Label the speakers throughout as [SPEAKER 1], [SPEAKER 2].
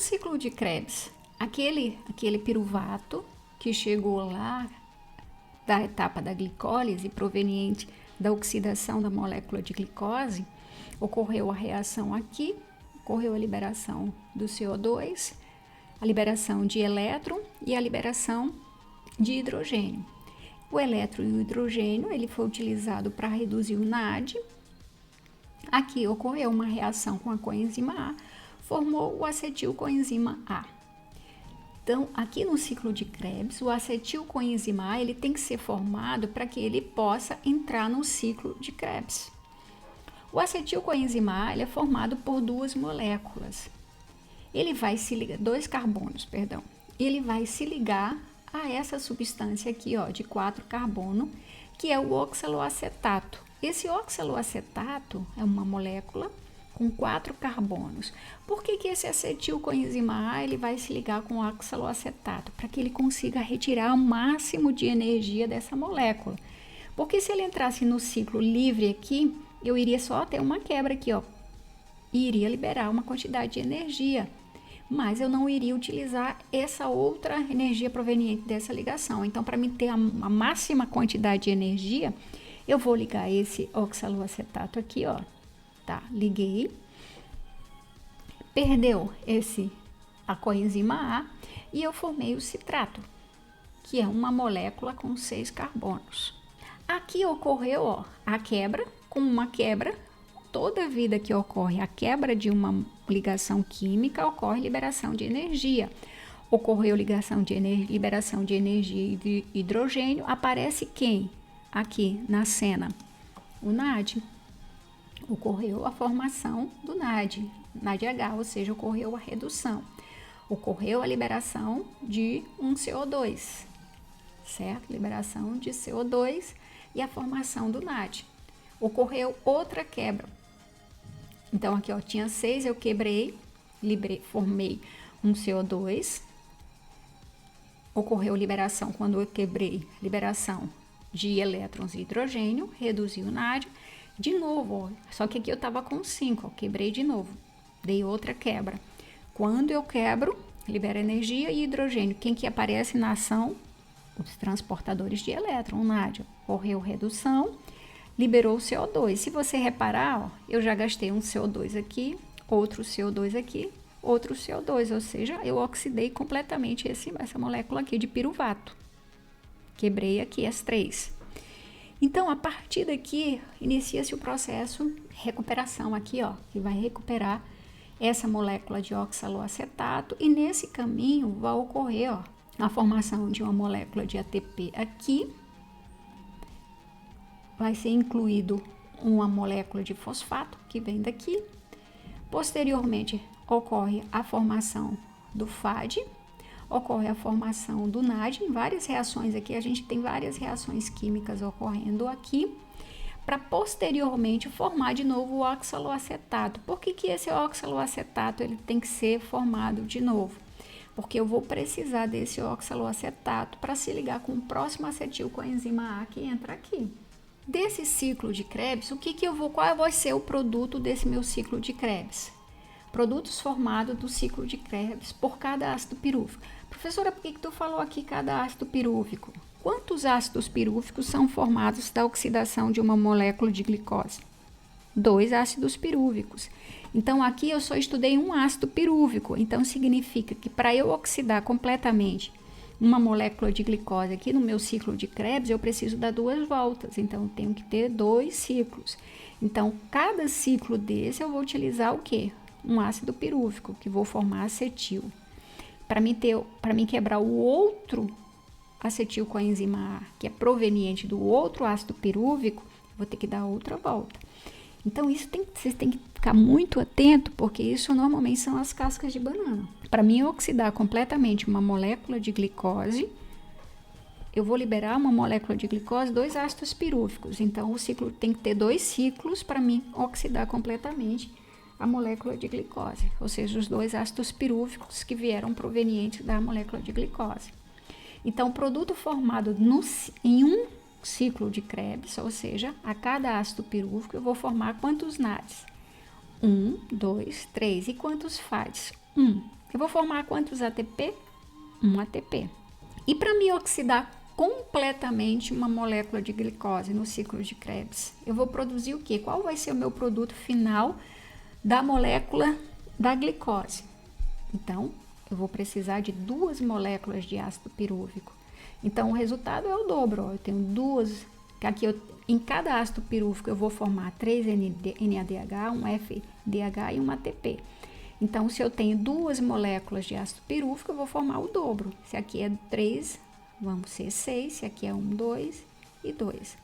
[SPEAKER 1] ciclo de Krebs, aquele piruvato que chegou lá da etapa da glicólise, proveniente da oxidação da molécula de glicose, ocorreu a reação aqui, ocorreu a liberação do CO2, a liberação de elétron e a liberação de hidrogênio. O elétron e o hidrogênio, ele foi utilizado para reduzir o NAD. Aqui ocorreu uma reação com a coenzima A, formou o acetilcoenzima A. Então, aqui no ciclo de Krebs, o acetilcoenzima A ele tem que ser formado para que ele possa entrar no ciclo de Krebs. O acetilcoenzima A ele é formado por duas moléculas. Ele vai se ligar, dois carbonos, perdão. Ele vai se ligar a essa substância aqui, ó, de 4 carbono, que é o oxaloacetato. Esse oxaloacetato é uma molécula com 4 carbonos. Por que esse acetilcoenzima A ele vai se ligar com o oxaloacetato? Para que ele consiga retirar o máximo de energia dessa molécula. Porque se ele entrasse no ciclo livre aqui, eu iria só ter uma quebra aqui, ó, e iria liberar uma quantidade de energia. Mas eu não iria utilizar essa outra energia proveniente dessa ligação. Então, para mim ter a máxima quantidade de energia, eu vou ligar esse oxaloacetato aqui, ó. Tá, liguei. Perdeu a coenzima A e eu formei o citrato, que é uma molécula com 6 carbonos. Aqui ocorreu, ó, a quebra, com uma quebra. Toda vida que ocorre a quebra de uma ligação química, ocorre liberação de energia. Ocorreu liberação de energia de hidrogênio, aparece quem? Aqui na cena, o NAD. Ocorreu a formação do NAD, NADH, ou seja, ocorreu a redução. Ocorreu a liberação de um CO2, certo? Liberação de CO2 e a formação do NAD. Ocorreu outra quebra. Então, aqui, ó, tinha 6, eu quebrei, formei um CO2. Ocorreu liberação, quando eu quebrei, liberação de elétrons e hidrogênio, reduzi o NAD. De novo, ó, só que aqui eu estava com 5, ó, quebrei de novo, dei outra quebra. Quando eu quebro, libera energia e hidrogênio. Quem que aparece na ação? Os transportadores de elétron, o NAD. Ocorreu redução, liberou o CO2. Se você reparar, ó, eu já gastei um CO2 aqui, outro CO2 aqui, outro CO2, ou seja, eu oxidei completamente essa molécula aqui de piruvato. Quebrei aqui as 3. Então, a partir daqui, inicia-se o processo de recuperação aqui, ó, que vai recuperar essa molécula de oxaloacetato e nesse caminho vai ocorrer, ó, a formação de uma molécula de ATP aqui. Vai ser incluído uma molécula de fosfato que vem daqui. Posteriormente, ocorre a formação do FAD, ocorre a formação do NAD. Em várias reações aqui, a gente tem várias reações químicas ocorrendo aqui, para posteriormente formar de novo o oxaloacetato. Por que esse oxaloacetato ele tem que ser formado de novo? Porque eu vou precisar desse oxaloacetato para se ligar com o próximo acetilcoenzima A que entra aqui. Desse ciclo de Krebs, qual vai ser o produto desse meu ciclo de Krebs? Produtos formados do ciclo de Krebs por cada ácido pirúvico. Professora, por que tu falou aqui cada ácido pirúvico? Quantos ácidos pirúvicos são formados da oxidação de uma molécula de glicose? 2 ácidos pirúvicos. Então, aqui eu só estudei um ácido pirúvico. Então, significa que para eu oxidar completamente uma molécula de glicose aqui no meu ciclo de Krebs, eu preciso dar 2 voltas. Então, eu tenho que ter 2 ciclos. Então, cada ciclo desse eu vou utilizar o quê? Um ácido pirúvico, que vou formar acetil. Para mim quebrar o outro acetilcoenzima A, que é proveniente do outro ácido pirúvico, vou ter que dar outra volta. Então, vocês têm que ficar muito atento, porque isso normalmente são as cascas de banana. Para mim oxidar completamente uma molécula de glicose, eu vou liberar uma molécula de glicose, 2 ácidos pirúvicos. Então, o ciclo tem que ter 2 ciclos para mim oxidar completamente a molécula de glicose, ou seja, os 2 ácidos pirúvicos que vieram provenientes da molécula de glicose. Então, o produto formado em um ciclo de Krebs, ou seja, a cada ácido pirúvico eu vou formar quantos NADs? 1, 2, 3. E quantos FADs? 1. Eu vou formar quantos ATP? Um ATP. E para me oxidar completamente uma molécula de glicose no ciclo de Krebs, eu vou produzir o quê? Qual vai ser o meu produto final da molécula da glicose? Então, eu vou precisar de 2 moléculas de ácido pirúvico. Então, o resultado é o dobro. Ó. Eu tenho 2, aqui em cada ácido pirúvico eu vou formar 3 NADH, um FDH e um ATP. Então, se eu tenho 2 moléculas de ácido pirúvico, eu vou formar o dobro. Se aqui é 3, vamos ser 6. Se aqui é 1, 2 e 2.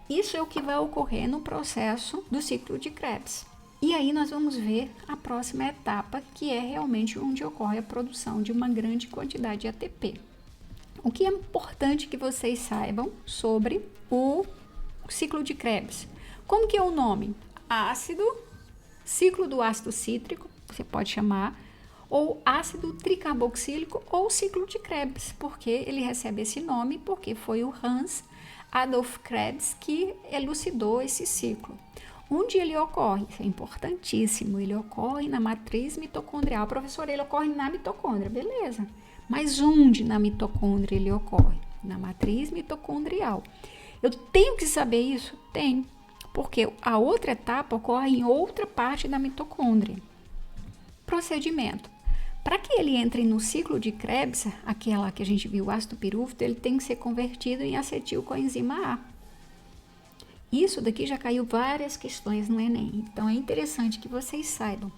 [SPEAKER 1] Isso é o que vai ocorrer no processo do ciclo de Krebs. E aí nós vamos ver a próxima etapa, que é realmente onde ocorre a produção de uma grande quantidade de ATP. O que é importante que vocês saibam sobre o ciclo de Krebs? Como que é o nome? Ácido, ciclo do ácido cítrico, você pode chamar, ou ácido tricarboxílico ou ciclo de Krebs, porque ele recebe esse nome porque foi o Hans Adolf Krebs que elucidou esse ciclo. Onde ele ocorre? Isso é importantíssimo, ele ocorre na matriz mitocondrial. Professor, ele ocorre na mitocôndria, beleza. Mas onde na mitocôndria ele ocorre? Na matriz mitocondrial. Eu tenho que saber isso? Tenho, porque a outra etapa ocorre em outra parte da mitocôndria. Procedimento. Para que ele entre no ciclo de Krebs, aquela que a gente viu, o ácido pirúvico, ele tem que ser convertido em acetilcoenzima A. Isso daqui já caiu várias questões no Enem, então é interessante que vocês saibam.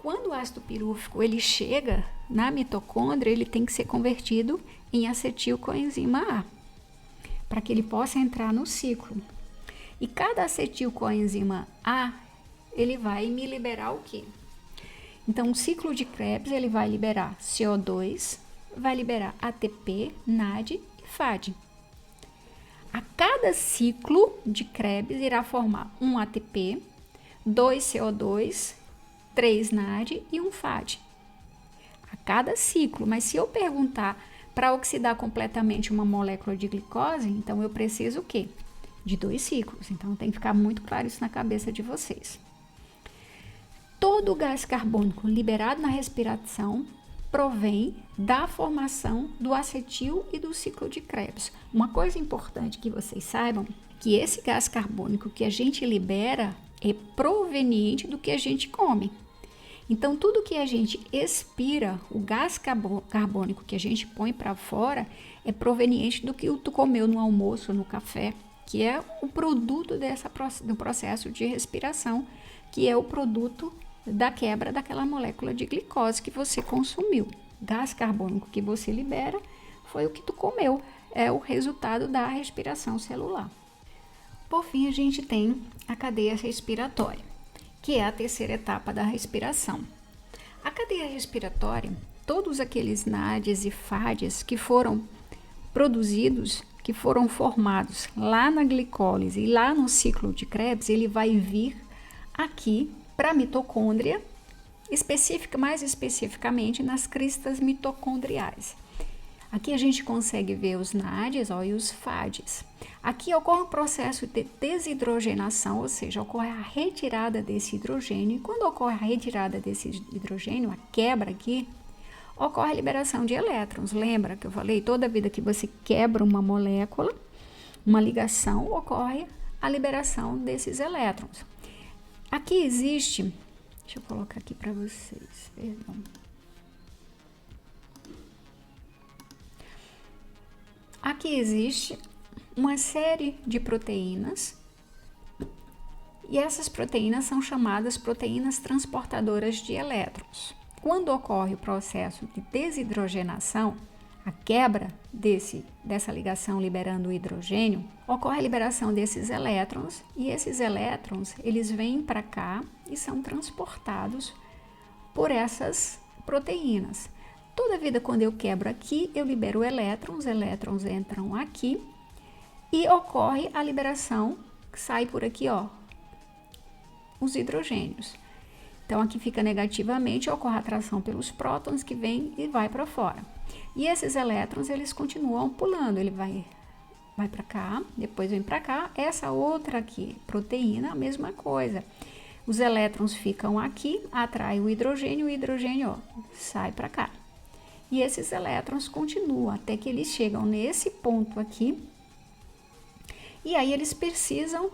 [SPEAKER 1] Quando o ácido pirúvico ele chega na mitocôndria, ele tem que ser convertido em acetilcoenzima A, para que ele possa entrar no ciclo. E cada acetilcoenzima A, ele vai me liberar o quê? Então, o ciclo de Krebs, ele vai liberar CO2, vai liberar ATP, NAD e FAD. A cada ciclo de Krebs irá formar um ATP, 2 CO2, 3 NAD e um FAD. A cada ciclo, mas se eu perguntar para oxidar completamente uma molécula de glicose, então eu preciso o quê? De 2 ciclos. Então tem que ficar muito claro isso na cabeça de vocês. Todo o gás carbônico liberado na respiração provém da formação do acetil e do ciclo de Krebs. Uma coisa importante que vocês saibam, que esse gás carbônico que a gente libera é proveniente do que a gente come. Então, tudo que a gente expira, o gás carbônico que a gente põe para fora, é proveniente do que tu comeu no almoço, no café, que é o produto do processo de respiração, que é o produto da quebra daquela molécula de glicose que você consumiu. Gás carbônico que você libera foi o que tu comeu, é o resultado da respiração celular. Por fim, a gente tem a cadeia respiratória, que é a terceira etapa da respiração. A cadeia respiratória, todos aqueles NADs e FADs que foram produzidos, que foram formados lá na glicólise e lá no ciclo de Krebs, ele vai vir aqui para a mitocôndria, mais especificamente nas cristas mitocondriais. Aqui a gente consegue ver os NADs e os FADs. Aqui ocorre um processo de desidrogenação, ou seja, ocorre a retirada desse hidrogênio. E quando ocorre a retirada desse hidrogênio, a quebra aqui, ocorre a liberação de elétrons. Lembra que eu falei, toda vida que você quebra uma molécula, uma ligação, ocorre a liberação desses elétrons. Aqui existe, deixa eu colocar aqui para vocês, perdão. Aqui existe uma série de proteínas e essas proteínas são chamadas proteínas transportadoras de elétrons. Quando ocorre o processo de desidrogenação, a quebra dessa ligação liberando o hidrogênio, ocorre a liberação desses elétrons e esses elétrons eles vêm para cá e são transportados por essas proteínas. Toda vida quando eu quebro aqui, eu libero elétrons, os elétrons entram aqui e ocorre a liberação, que sai por aqui, ó, os hidrogênios. Então aqui fica negativamente, ocorre a atração pelos prótons que vem e vai para fora. E esses elétrons, eles continuam pulando, ele vai para cá, depois vem para cá. Essa outra aqui, proteína, a mesma coisa. Os elétrons ficam aqui, atrai o hidrogênio ó, sai para cá. E esses elétrons continuam até que eles chegam nesse ponto aqui. E aí eles precisam,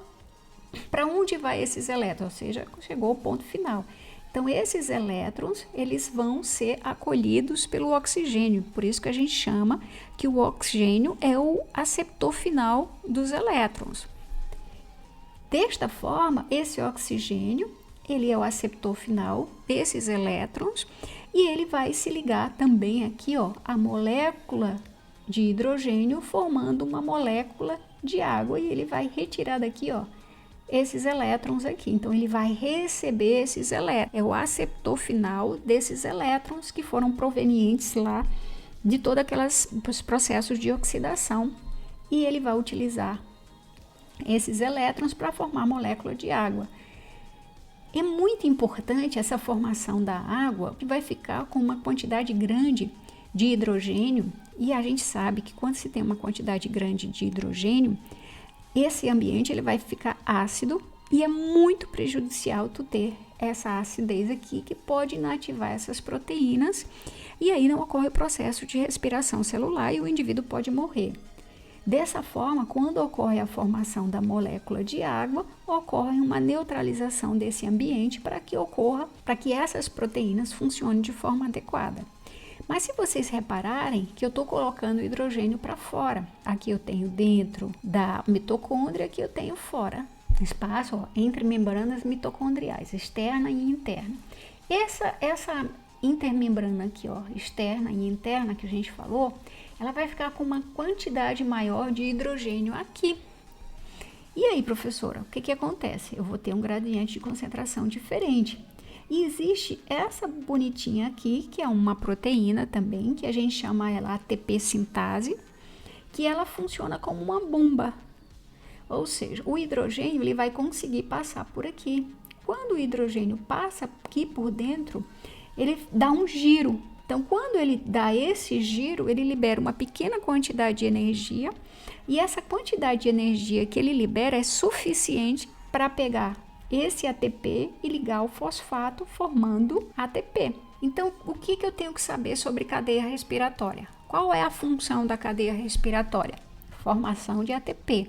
[SPEAKER 1] para onde vai esses elétrons? Ou seja, chegou ao ponto final. Então, esses elétrons, eles vão ser acolhidos pelo oxigênio. Por isso que a gente chama que o oxigênio é o aceptor final dos elétrons. Desta forma, esse oxigênio, ele é o aceptor final desses elétrons e ele vai se ligar também aqui, ó, a molécula de hidrogênio formando uma molécula de água e ele vai retirar daqui, ó, esses elétrons aqui. Então, ele vai receber esses elétrons. É o aceptor final desses elétrons que foram provenientes lá de todos aqueles processos de oxidação. E ele vai utilizar esses elétrons para formar a molécula de água. É muito importante essa formação da água, que vai ficar com uma quantidade grande de hidrogênio. E a gente sabe que quando se tem uma quantidade grande de hidrogênio, esse ambiente ele vai ficar ácido e é muito prejudicial tu ter essa acidez aqui que pode inativar essas proteínas e aí não ocorre o processo de respiração celular e o indivíduo pode morrer. Dessa forma, quando ocorre a formação da molécula de água, ocorre uma neutralização desse ambiente para que essas proteínas funcionem de forma adequada. Mas se vocês repararem que eu estou colocando hidrogênio para fora, aqui eu tenho dentro da mitocôndria, aqui eu tenho fora, espaço ó, entre membranas mitocondriais, externa e interna. Essa intermembrana aqui, ó, externa e interna que a gente falou, ela vai ficar com uma quantidade maior de hidrogênio aqui. E aí, professora, o que acontece? Eu vou ter um gradiente de concentração diferente. E existe essa bonitinha aqui, que é uma proteína também, que a gente chama ela ATP sintase, que ela funciona como uma bomba. Ou seja, o hidrogênio ele vai conseguir passar por aqui. Quando o hidrogênio passa aqui por dentro, ele dá um giro. Então, quando ele dá esse giro, ele libera uma pequena quantidade de energia e essa quantidade de energia que ele libera é suficiente para pegar esse ATP e ligar ao fosfato formando ATP. Então, o que eu tenho que saber sobre cadeia respiratória? Qual é a função da cadeia respiratória? Formação de ATP.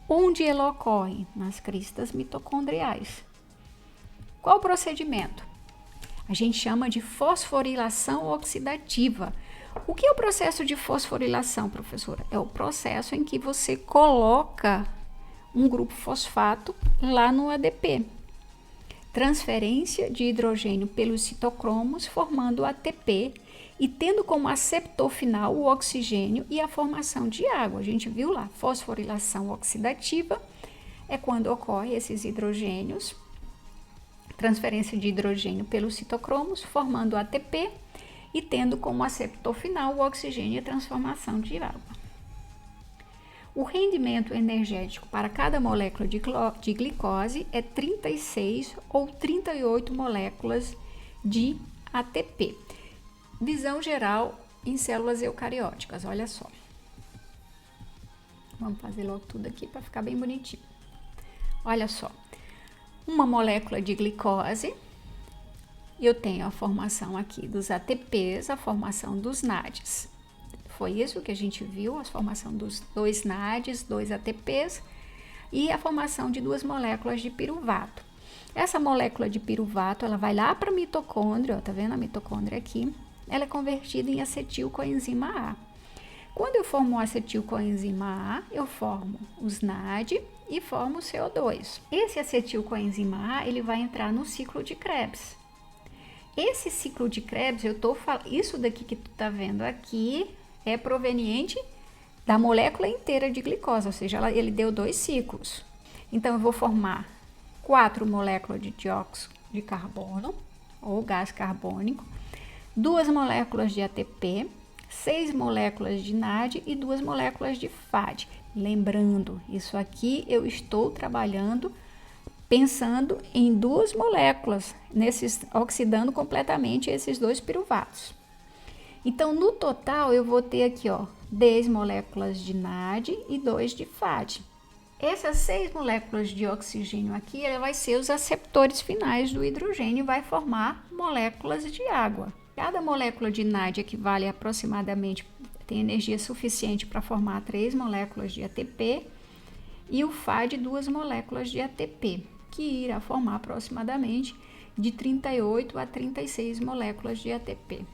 [SPEAKER 1] Onde ela ocorre? Nas cristas mitocondriais. Qual o procedimento? A gente chama de fosforilação oxidativa. O que é o processo de fosforilação, professora? É o processo em que você coloca um grupo fosfato lá no ADP. Transferência de hidrogênio pelos citocromos, formando ATP e tendo como aceptor final o oxigênio e a formação de água. A gente viu lá, fosforilação oxidativa é quando ocorre esses hidrogênios, transferência de hidrogênio pelos citocromos, formando ATP e tendo como aceptor final o oxigênio e a transformação de água. O rendimento energético para cada molécula de glicose é 36 ou 38 moléculas de ATP. Visão geral em células eucarióticas, olha só. Vamos fazer logo tudo aqui para ficar bem bonitinho. Olha só. Uma molécula de glicose, eu tenho a formação aqui dos ATPs, a formação dos NADs. Foi isso que a gente viu, a formação dos 2 NADs, 2 ATPs e a formação de 2 moléculas de piruvato. Essa molécula de piruvato, ela vai lá para a mitocôndria, ó, tá vendo a mitocôndria aqui? Ela é convertida em acetilcoenzima A. Quando eu formo o acetilcoenzima A, eu formo os NAD e formo o CO2. Esse acetilcoenzima A, ele vai entrar no ciclo de Krebs. Esse ciclo de Krebs, isso daqui que tu tá vendo aqui é proveniente da molécula inteira de glicose, ou seja, ele deu 2 ciclos. Então, eu vou formar 4 moléculas de dióxido de carbono, ou gás carbônico, 2 moléculas de ATP, 6 moléculas de NAD e 2 moléculas de FAD. Lembrando, isso aqui eu estou trabalhando pensando em 2 moléculas, oxidando completamente esses 2 piruvatos. Então, no total, eu vou ter aqui, ó, 10 moléculas de NAD e 2 de FAD. Essas 6 moléculas de oxigênio aqui, ela vai ser os aceptores finais do hidrogênio e vai formar moléculas de água. Cada molécula de NAD equivale aproximadamente, tem energia suficiente para formar 3 moléculas de ATP e o FAD 2 moléculas de ATP, que irá formar aproximadamente de 38 a 36 moléculas de ATP.